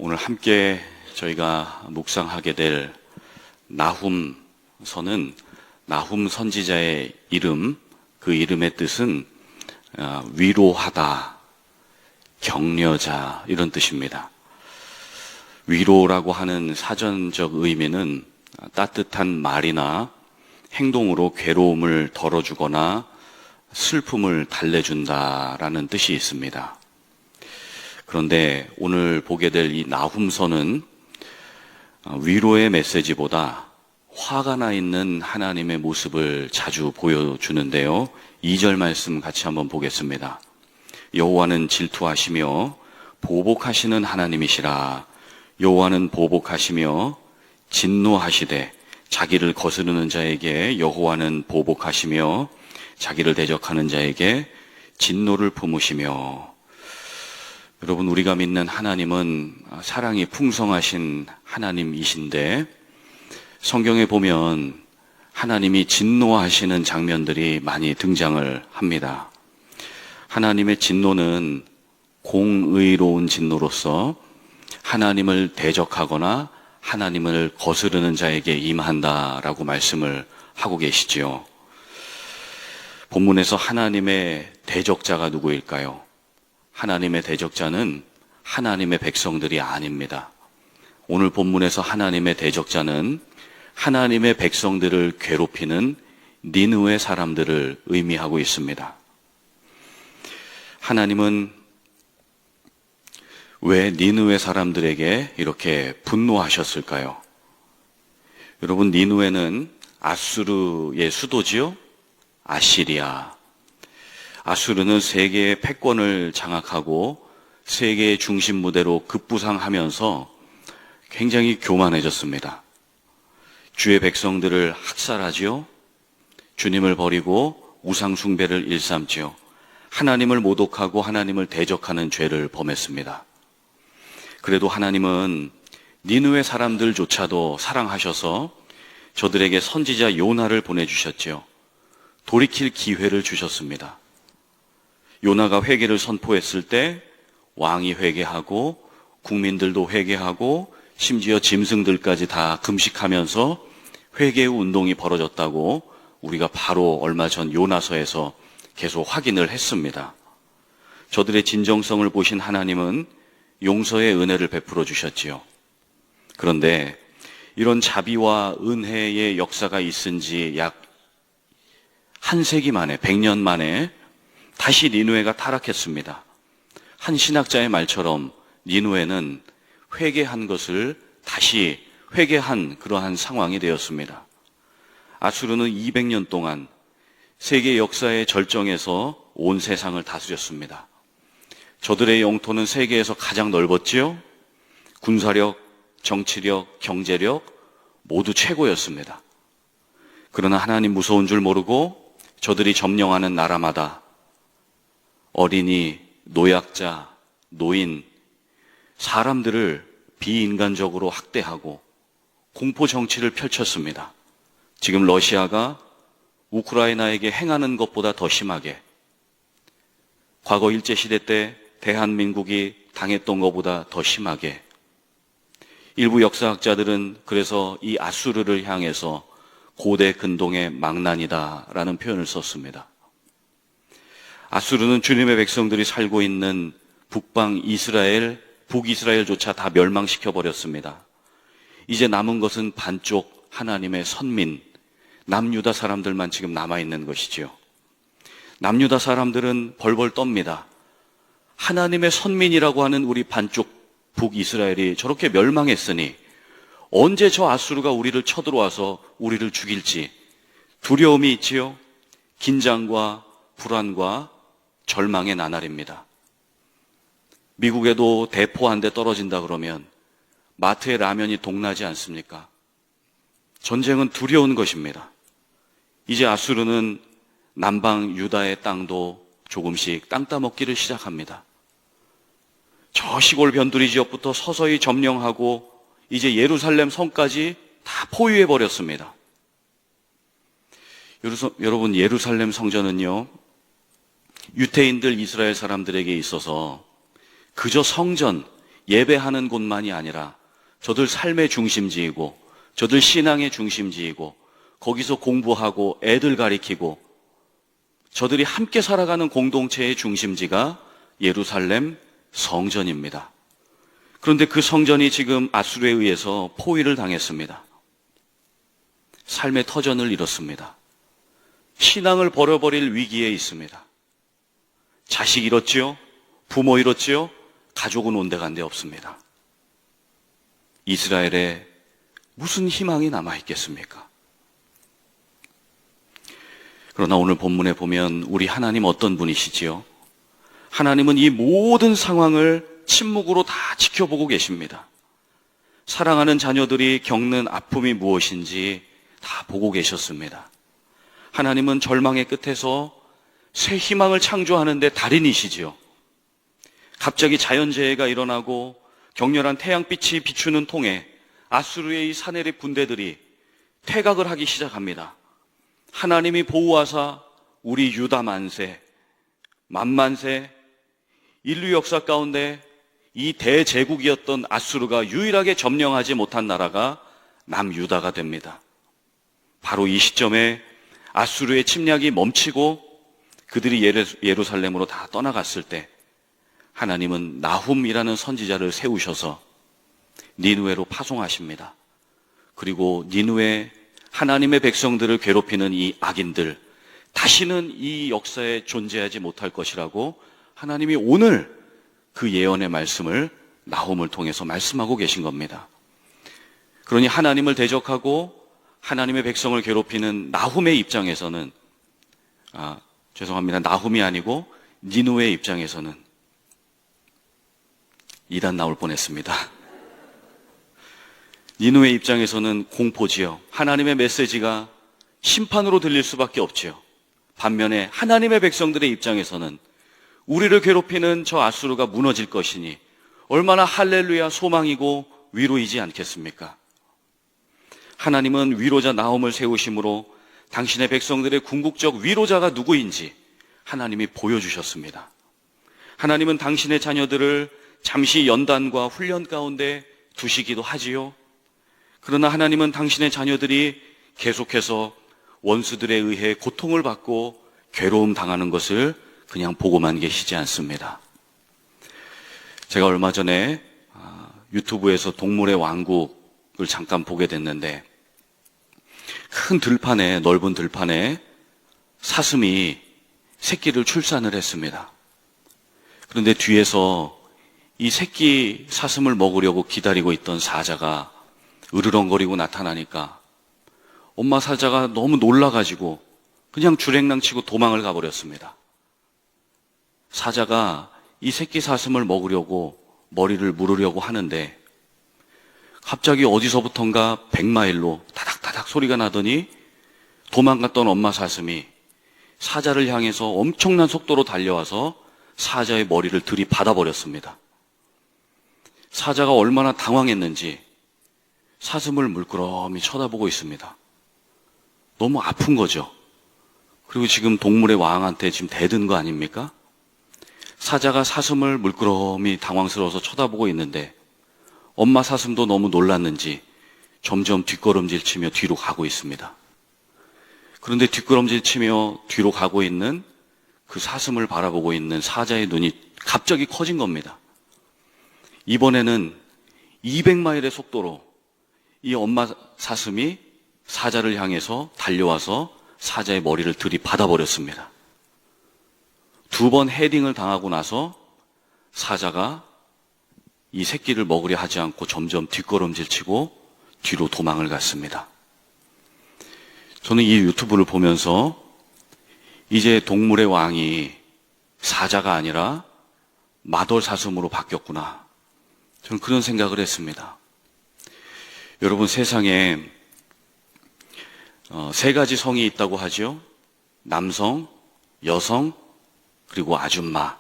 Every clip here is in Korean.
오늘 함께 저희가 묵상하게 될 나훔서는 나훔 선지자의 이름, 그 이름의 뜻은 위로하다, 격려자 이런 뜻입니다. 위로라고 하는 사전적 의미는 따뜻한 말이나 행동으로 괴로움을 덜어주거나 슬픔을 달래준다라는 뜻이 있습니다. 그런데 오늘 보게 될 이 나훔서는 위로의 메시지보다 화가 나 있는 하나님의 모습을 자주 보여주는데요. 2절 말씀 같이 한번 보겠습니다. 여호와는 질투하시며 보복하시는 하나님이시라. 여호와는 보복하시며 진노하시되 자기를 거스르는 자에게 여호와는 보복하시며 자기를 대적하는 자에게 진노를 품으시며. 여러분, 우리가 믿는 하나님은 사랑이 풍성하신 하나님이신데 성경에 보면 하나님이 진노하시는 장면들이 많이 등장을 합니다. 하나님의 진노는 공의로운 진노로서 하나님을 대적하거나 하나님을 거스르는 자에게 임한다라고 말씀을 하고 계시지요. 본문에서 하나님의 대적자가 누구일까요? 하나님의 대적자는 하나님의 백성들이 아닙니다. 오늘 본문에서 하나님의 대적자는 하나님의 백성들을 괴롭히는 니느웨 사람들을 의미하고 있습니다. 하나님은 왜 니느웨 사람들에게 이렇게 분노하셨을까요? 여러분, 니느웨는 아수르의 수도지요? 아시리아. 아수르는 세계의 패권을 장악하고 세계의 중심 무대로 급부상하면서 굉장히 교만해졌습니다. 주의 백성들을 학살하지요. 주님을 버리고 우상 숭배를 일삼지요. 하나님을 모독하고 하나님을 대적하는 죄를 범했습니다. 그래도 하나님은 니느웨 사람들조차도 사랑하셔서 저들에게 선지자 요나를 보내주셨지요. 돌이킬 기회를 주셨습니다. 요나가 회개를 선포했을 때 왕이 회개하고 국민들도 회개하고 심지어 짐승들까지 다 금식하면서 회개의 운동이 벌어졌다고 우리가 바로 얼마 전 요나서에서 계속 확인을 했습니다. 저들의 진정성을 보신 하나님은 용서의 은혜를 베풀어 주셨지요. 그런데 이런 자비와 은혜의 역사가 있은 지 약 한 세기 만에, 100년 만에 다시 니느웨가 타락했습니다. 한 신학자의 말처럼 니느웨는 회개한 것을 다시 회개한 그러한 상황이 되었습니다. 아수르는 200년 동안 세계 역사의 절정에서 온 세상을 다스렸습니다. 저들의 영토는 세계에서 가장 넓었지요. 군사력, 정치력, 경제력 모두 최고였습니다. 그러나 하나님 무서운 줄 모르고 저들이 점령하는 나라마다 어린이, 노약자, 노인, 사람들을 비인간적으로 학대하고 공포 정치를 펼쳤습니다. 지금 러시아가 우크라이나에게 행하는 것보다 더 심하게, 과거 일제시대 때 대한민국이 당했던 것보다 더 심하게, 일부 역사학자들은 그래서 이 아수르를 향해서 고대 근동의 망난이다라는 표현을 썼습니다. 아수르는 주님의 백성들이 살고 있는 북방 이스라엘, 북이스라엘조차 다 멸망시켜버렸습니다. 이제 남은 것은 반쪽 하나님의 선민, 남유다 사람들만 지금 남아있는 것이지요. 남유다 사람들은 벌벌 떱니다. 하나님의 선민이라고 하는 우리 반쪽 북이스라엘이 저렇게 멸망했으니 언제 저 아수르가 우리를 쳐들어와서 우리를 죽일지 두려움이 있지요. 긴장과 불안과 절망의 나날입니다. 미국에도 대포 한 대 떨어진다 그러면 마트에 라면이 동나지 않습니까? 전쟁은 두려운 것입니다. 이제 아수르는 남방 유다의 땅도 조금씩 땅 따먹기를 시작합니다. 저 시골 변두리 지역부터 서서히 점령하고 이제 예루살렘 성까지 다 포위해버렸습니다. 여러분, 예루살렘 성전은요, 유태인들 이스라엘 사람들에게 있어서 그저 성전, 예배하는 곳만이 아니라 저들 삶의 중심지이고 저들 신앙의 중심지이고 거기서 공부하고 애들 가리키고 저들이 함께 살아가는 공동체의 중심지가 예루살렘 성전입니다. 그런데 그 성전이 지금 아수르에 의해서 포위를 당했습니다. 삶의 터전을 잃었습니다. 신앙을 버려버릴 위기에 있습니다. 자식 잃었지요? 부모 잃었지요? 가족은 온데간데 없습니다. 이스라엘에 무슨 희망이 남아있겠습니까? 그러나 오늘 본문에 보면 우리 하나님 어떤 분이시지요? 하나님은 이 모든 상황을 침묵으로 다 지켜보고 계십니다. 사랑하는 자녀들이 겪는 아픔이 무엇인지 다 보고 계셨습니다. 하나님은 절망의 끝에서 새 희망을 창조하는데 달인이시지요. 갑자기 자연재해가 일어나고 격렬한 태양빛이 비추는 통에 아수르의 이 사내립 군대들이 퇴각을 하기 시작합니다. 하나님이 보호하사 우리 유다 만세, 만만세, 인류 역사 가운데 이 대제국이었던 아수르가 유일하게 점령하지 못한 나라가 남유다가 됩니다. 바로 이 시점에 아수르의 침략이 멈추고 그들이 예루살렘으로 다 떠나갔을 때 하나님은 나훔이라는 선지자를 세우셔서 니느웨로 파송하십니다. 그리고 니느웨 하나님의 백성들을 괴롭히는 이 악인들 다시는 이 역사에 존재하지 못할 것이라고 하나님이 오늘 그 예언의 말씀을 나훔을 통해서 말씀하고 계신 겁니다. 그러니 하나님을 대적하고 하나님의 백성을 괴롭히는 나훔의 입장에서는 나훔이 아니고 니느웨의 입장에서는 이단 나올 뻔했습니다. 니느웨의 입장에서는 공포지요. 하나님의 메시지가 심판으로 들릴 수밖에 없지요. 반면에 하나님의 백성들의 입장에서는 우리를 괴롭히는 저 아수르가 무너질 것이니 얼마나 할렐루야 소망이고 위로이지 않겠습니까? 하나님은 위로자 나훔을 세우심으로 당신의 백성들의 궁극적 위로자가 누구인지 하나님이 보여주셨습니다. 하나님은 당신의 자녀들을 잠시 연단과 훈련 가운데 두시기도 하지요. 그러나 하나님은 당신의 자녀들이 계속해서 원수들에 의해 고통을 받고 괴로움 당하는 것을 그냥 보고만 계시지 않습니다. 제가 얼마 전에 유튜브에서 동물의 왕국을 잠깐 보게 됐는데 큰 들판에, 넓은 들판에 사슴이 새끼를 출산을 했습니다. 그런데 뒤에서 이 새끼 사슴을 먹으려고 기다리고 있던 사자가 으르렁거리고 나타나니까 엄마 사자가 너무 놀라가지고 그냥 주랭랑치고 도망을 가버렸습니다. 사자가 이 새끼 사슴을 먹으려고 머리를 물으려고 하는데 갑자기 어디서부턴가 100마일로 타닥타닥 소리가 나더니 도망갔던 엄마 사슴이 사자를 향해서 엄청난 속도로 달려와서 사자의 머리를 들이받아 버렸습니다. 사자가 얼마나 당황했는지 사슴을 물끄러미 쳐다보고 있습니다. 너무 아픈 거죠. 그리고 지금 동물의 왕한테 지금 대든 거 아닙니까? 사자가 사슴을 물끄러미 당황스러워서 쳐다보고 있는데 엄마 사슴도 너무 놀랐는지 점점 뒷걸음질 치며 뒤로 가고 있습니다. 그런데 뒷걸음질 치며 뒤로 가고 있는 그 사슴을 바라보고 있는 사자의 눈이 갑자기 커진 겁니다. 이번에는 200마일의 속도로 이 엄마 사슴이 사자를 향해서 달려와서 사자의 머리를 들이받아 버렸습니다. 2번 헤딩을 당하고 나서 사자가 이 새끼를 먹으려 하지 않고 점점 뒷걸음질 치고 뒤로 도망을 갔습니다. 저는 이 유튜브를 보면서 이제 동물의 왕이 사자가 아니라 마돌사슴으로 바뀌었구나. 저는 그런 생각을 했습니다. 여러분, 세상에 3가지 성이 있다고 하죠. 남성, 여성, 그리고 아줌마.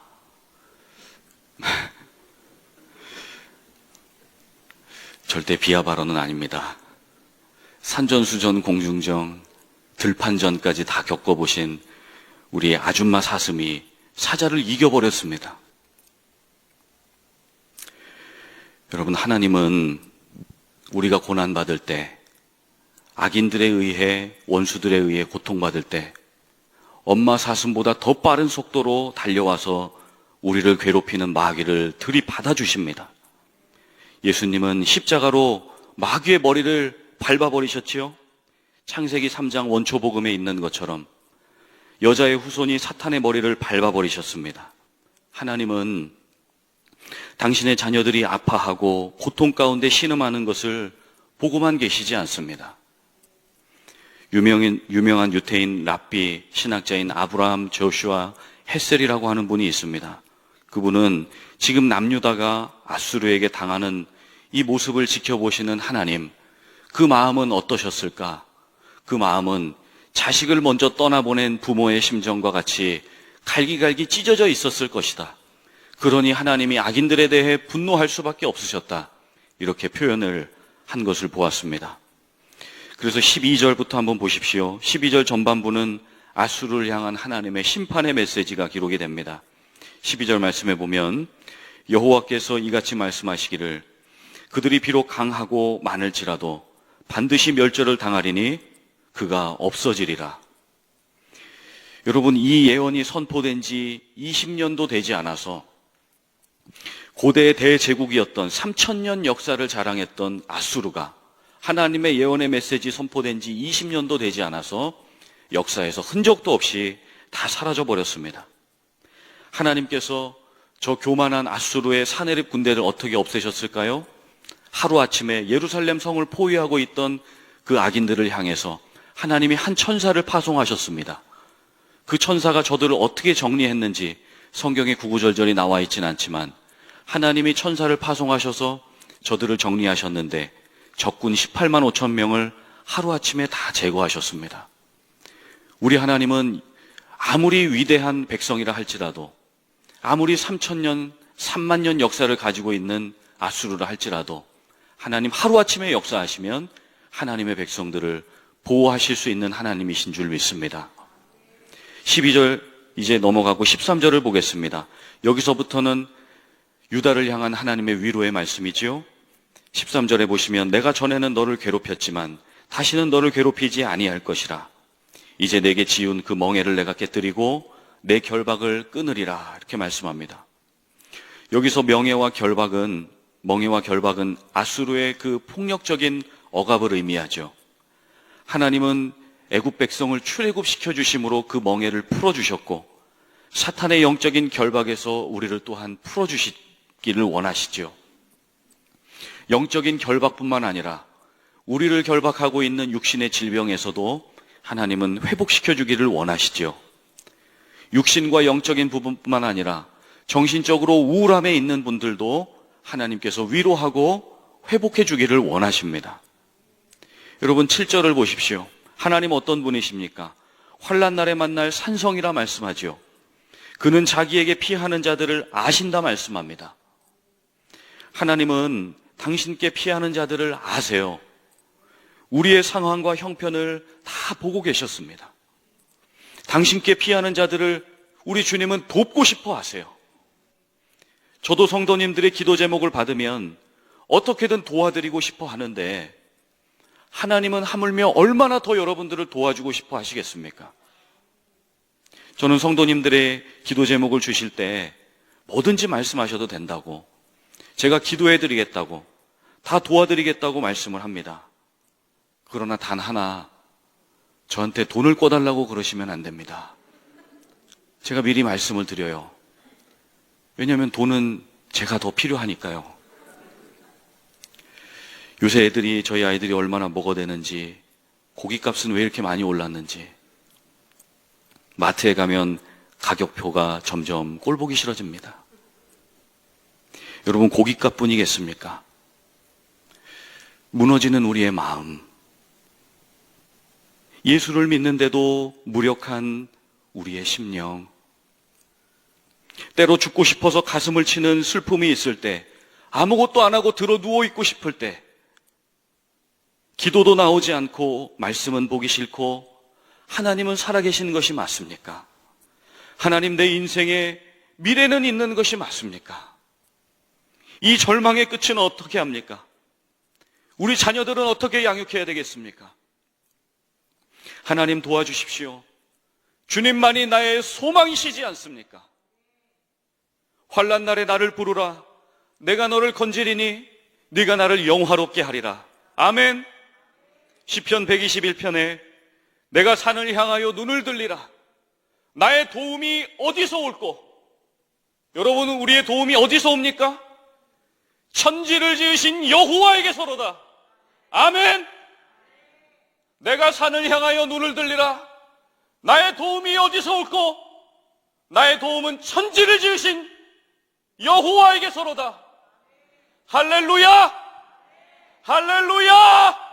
절대 비하 발언은 아닙니다. 산전수전 공중전, 들판전까지 다 겪어보신 우리 아줌마 사슴이 사자를 이겨버렸습니다. 여러분, 하나님은 우리가 고난받을 때, 악인들에 의해, 원수들에 의해 고통받을 때 엄마 사슴보다 더 빠른 속도로 달려와서 우리를 괴롭히는 마귀를 들이받아 주십니다. 예수님은 십자가로 마귀의 머리를 밟아버리셨지요. 창세기 3장 원초복음에 있는 것처럼 여자의 후손이 사탄의 머리를 밟아버리셨습니다. 하나님은 당신의 자녀들이 아파하고 고통 가운데 신음하는 것을 보고만 계시지 않습니다. 유명한 유태인 랍비 신학자인 아브라함 조슈아 헤셀이라고 하는 분이 있습니다. 그분은 지금 남유다가 아수르에게 당하는 이 모습을 지켜보시는 하나님, 그 마음은 어떠셨을까? 그 마음은 자식을 먼저 떠나보낸 부모의 심정과 같이 갈기갈기 찢어져 있었을 것이다. 그러니 하나님이 악인들에 대해 분노할 수밖에 없으셨다. 이렇게 표현을 한 것을 보았습니다. 그래서 12절부터 한번 보십시오. 12절 전반부는 아수르를 향한 하나님의 심판의 메시지가 기록이 됩니다. 12절 말씀에 보면 여호와께서 이같이 말씀하시기를 그들이 비록 강하고 많을지라도 반드시 멸절을 당하리니 그가 없어지리라. 여러분, 이 예언이 선포된 지 20년도 되지 않아서 고대의 대제국이었던 3000년 역사를 자랑했던 아수르가 하나님의 예언의 메시지 선포된 지 20년도 되지 않아서 역사에서 흔적도 없이 다 사라져 버렸습니다. 하나님께서 저 교만한 아수르의 사내립 군대를 어떻게 없애셨을까요? 하루아침에 예루살렘 성을 포위하고 있던 그 악인들을 향해서 하나님이 한 천사를 파송하셨습니다. 그 천사가 저들을 어떻게 정리했는지 성경에 구구절절히 나와 있진 않지만 하나님이 천사를 파송하셔서 저들을 정리하셨는데 적군 18만 5천 명을 하루아침에 다 제거하셨습니다. 우리 하나님은 아무리 위대한 백성이라 할지라도, 아무리 3,000년, 3만 년 역사를 가지고 있는 아수르라 할지라도 하나님 하루아침에 역사하시면 하나님의 백성들을 보호하실 수 있는 하나님이신 줄 믿습니다. 12절 이제 넘어가고 13절을 보겠습니다. 여기서부터는 유다를 향한 하나님의 위로의 말씀이지요. 13절에 보시면 내가 전에는 너를 괴롭혔지만 다시는 너를 괴롭히지 아니할 것이라. 이제 내게 지은 그 멍에를 내가 깨뜨리고 내 결박을 끊으리라. 이렇게 말씀합니다. 여기서 멍에와 결박은 아수르의 그 폭력적인 억압을 의미하죠. 하나님은 애굽 백성을 출애굽시켜 주심으로 그 멍에를 풀어주셨고 사탄의 영적인 결박에서 우리를 또한 풀어주시기를 원하시죠. 영적인 결박뿐만 아니라 우리를 결박하고 있는 육신의 질병에서도 하나님은 회복시켜 주기를 원하시죠. 육신과 영적인 부분뿐만 아니라 정신적으로 우울함에 있는 분들도 하나님께서 위로하고 회복해 주기를 원하십니다. 여러분 7절을 보십시오. 하나님 어떤 분이십니까? 환난 날에 만날 산성이라 말씀하지요. 그는 자기에게 피하는 자들을 아신다 말씀합니다. 하나님은 당신께 피하는 자들을 아세요. 우리의 상황과 형편을 다 보고 계셨습니다. 당신께 피하는 자들을 우리 주님은 돕고 싶어 하세요. 저도 성도님들의 기도 제목을 받으면 어떻게든 도와드리고 싶어 하는데 하나님은 하물며 얼마나 더 여러분들을 도와주고 싶어 하시겠습니까? 저는 성도님들의 기도 제목을 주실 때 뭐든지 말씀하셔도 된다고, 제가 기도해드리겠다고, 다 도와드리겠다고 말씀을 합니다. 그러나 단 하나, 저한테 돈을 꿔달라고 그러시면 안 됩니다. 제가 미리 말씀을 드려요. 왜냐하면 돈은 제가 더 필요하니까요. 요새 저희 아이들이 얼마나 먹어대는지, 고깃값은 왜 이렇게 많이 올랐는지, 마트에 가면 가격표가 점점 꼴보기 싫어집니다. 여러분, 고깃값뿐이겠습니까? 무너지는 우리의 마음, 예수를 믿는데도 무력한 우리의 심령, 때로 죽고 싶어서 가슴을 치는 슬픔이 있을 때, 아무것도 안 하고 들어 누워 있고 싶을 때, 기도도 나오지 않고 말씀은 보기 싫고 하나님은 살아계신 것이 맞습니까? 하나님, 내 인생에 미래는 있는 것이 맞습니까? 이 절망의 끝은 어떻게 합니까? 우리 자녀들은 어떻게 양육해야 되겠습니까? 하나님 도와주십시오. 주님만이 나의 소망이시지 않습니까? 환난 날에 나를 부르라. 내가 너를 건지리니 네가 나를 영화롭게 하리라. 아멘. 시편 121편에 내가 산을 향하여 눈을 들리라. 나의 도움이 어디서 올꼬? 여러분은 우리의 도움이 어디서 옵니까? 천지를 지으신 여호와에게서로다. 아멘. 내가 산을 향하여 눈을 들리라. 나의 도움이 어디서 올꼬? 나의 도움은 천지를 지으신 여호와에게서로다. 할렐루야! 할렐루야!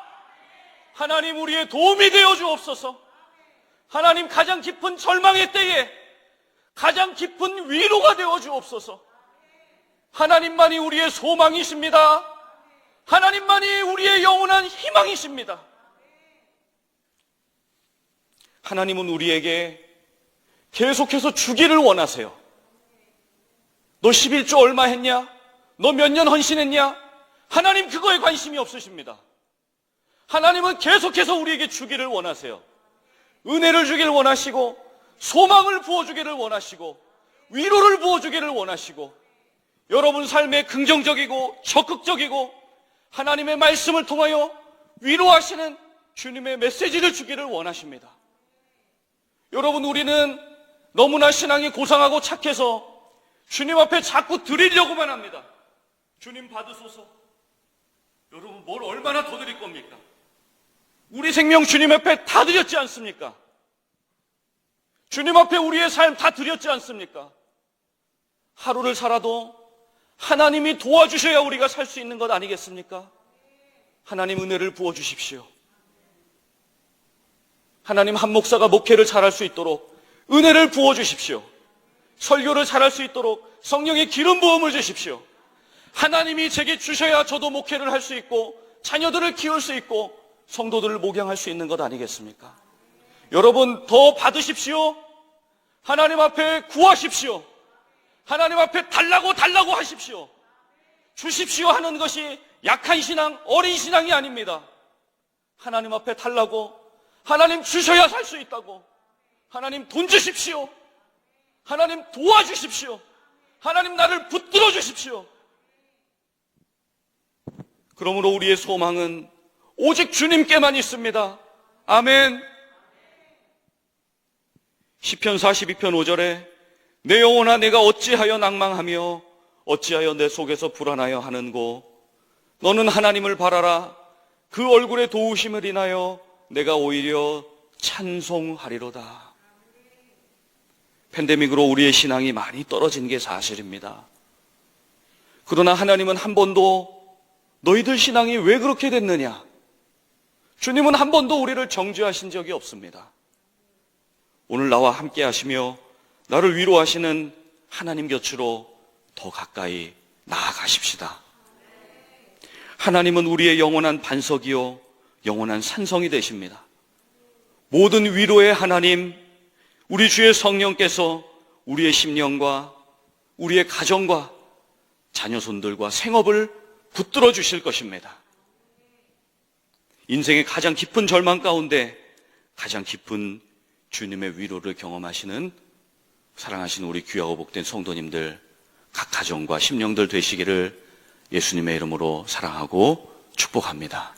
하나님 우리의 도움이 되어 주옵소서. 하나님 가장 깊은 절망의 때에 가장 깊은 위로가 되어 주옵소서. 하나님만이 우리의 소망이십니다. 하나님만이 우리의 영원한 희망이십니다. 하나님은 우리에게 계속해서 주기를 원하세요. 너 11조 얼마 했냐? 너 몇 년 헌신했냐? 하나님 그거에 관심이 없으십니다. 하나님은 계속해서 우리에게 주기를 원하세요. 은혜를 주기를 원하시고, 소망을 부어주기를 원하시고, 위로를 부어주기를 원하시고, 여러분 삶에 긍정적이고 적극적이고 하나님의 말씀을 통하여 위로하시는 주님의 메시지를 주기를 원하십니다. 여러분, 우리는 너무나 신앙이 고상하고 착해서 주님 앞에 자꾸 드리려고만 합니다. 주님 받으소서. 여러분, 뭘 얼마나 더 드릴 겁니까? 우리 생명 주님 앞에 다 드렸지 않습니까? 주님 앞에 우리의 삶 다 드렸지 않습니까? 하루를 살아도 하나님이 도와주셔야 우리가 살 수 있는 것 아니겠습니까? 하나님 은혜를 부어주십시오. 하나님 한 목사가 목회를 잘할 수 있도록 은혜를 부어주십시오. 설교를 잘할 수 있도록 성령의 기름 부음을 주십시오. 하나님이 제게 주셔야 저도 목회를 할 수 있고 자녀들을 키울 수 있고 성도들을 목양할 수 있는 것 아니겠습니까? 여러분, 더 받으십시오. 하나님 앞에 구하십시오. 하나님 앞에 달라고 하십시오. 주십시오 하는 것이 약한 신앙, 어린 신앙이 아닙니다. 하나님 앞에 달라고, 하나님 주셔야 살 수 있다고, 하나님 돈 주십시오. 하나님 도와주십시오. 하나님 나를 붙들어 주십시오. 그러므로 우리의 소망은 오직 주님께만 있습니다. 아멘. 시편 42편 5절에 내 영혼아 내가 어찌하여 낭망하며 어찌하여 내 속에서 불안하여 하는고 너는 하나님을 바라라. 그 얼굴의 도우심을 인하여 내가 오히려 찬송하리로다. 팬데믹으로 우리의 신앙이 많이 떨어진 게 사실입니다. 그러나 하나님은 한 번도 너희들 신앙이 왜 그렇게 됐느냐? 주님은 한 번도 우리를 정죄하신 적이 없습니다. 오늘 나와 함께 하시며 나를 위로하시는 하나님 곁으로 더 가까이 나아가십시다. 하나님은 우리의 영원한 반석이요 영원한 산성이 되십니다. 모든 위로의 하나님, 우리 주의 성령께서 우리의 심령과 우리의 가정과 자녀손들과 생업을 붙들어 주실 것입니다. 인생의 가장 깊은 절망 가운데 가장 깊은 주님의 위로를 경험하시는 사랑하시는 우리 귀하고 복된 성도님들, 각 가정과 심령들 되시기를 예수님의 이름으로 사랑하고 축복합니다.